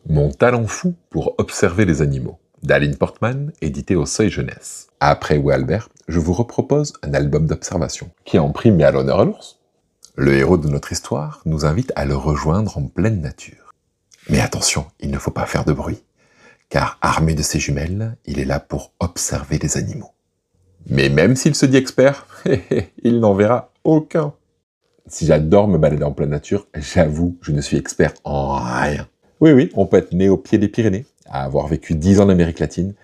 Mon talent fou pour observer les animaux, d'Aline Portman, édité au Seuil Jeunesse. Après Où est Albert, je vous repropose un album d'observation, qui en prime met à l'honneur à l'ours. Le héros de notre histoire nous invite à le rejoindre en pleine nature. Mais attention, il ne faut pas faire de bruit, car armé de ses jumelles, il est là pour observer les animaux. Mais même s'il se dit expert, il n'en verra aucun. Si j'adore me balader en pleine nature, j'avoue, je ne suis expert en rien. Oui, on peut être né au pied des Pyrénées, avoir vécu 10 ans en Amérique latine,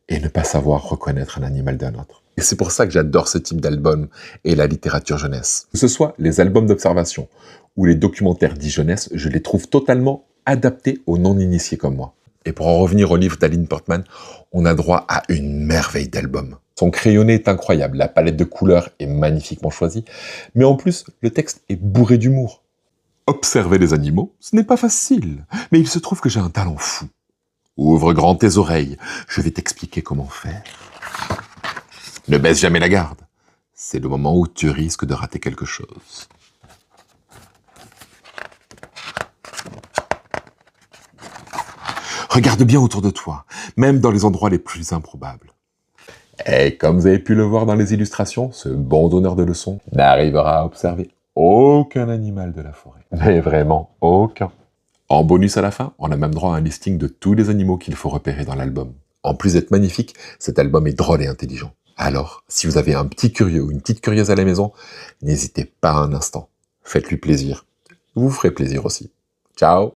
et ne pas savoir reconnaître un animal d'un autre. Et c'est pour ça que j'adore ce type d'album et la littérature jeunesse. Que ce soit les albums d'observation ou les documentaires dits jeunesse, je les trouve totalement adaptés aux non-initiés comme moi. Et pour en revenir au livre d'Aline Portman, on a droit à une merveille d'album. Son crayonné est incroyable, la palette de couleurs est magnifiquement choisie, mais en plus, le texte est bourré d'humour. Observer les animaux, ce n'est pas facile, mais il se trouve que j'ai un talent fou. Ouvre grand tes oreilles, je vais t'expliquer comment faire. Ne baisse jamais la garde, c'est le moment où tu risques de rater quelque chose. Regarde bien autour de toi, même dans les endroits les plus improbables. Et comme vous avez pu le voir dans les illustrations, ce bon donneur de leçons n'arrivera à observer aucun animal de la forêt. Mais vraiment aucun. En bonus à la fin, on a même droit à un listing de tous les animaux qu'il faut repérer dans l'album. En plus d'être magnifique, cet album est drôle et intelligent. Alors, si vous avez un petit curieux ou une petite curieuse à la maison, n'hésitez pas un instant. Faites-lui plaisir. Vous ferez plaisir aussi. Ciao!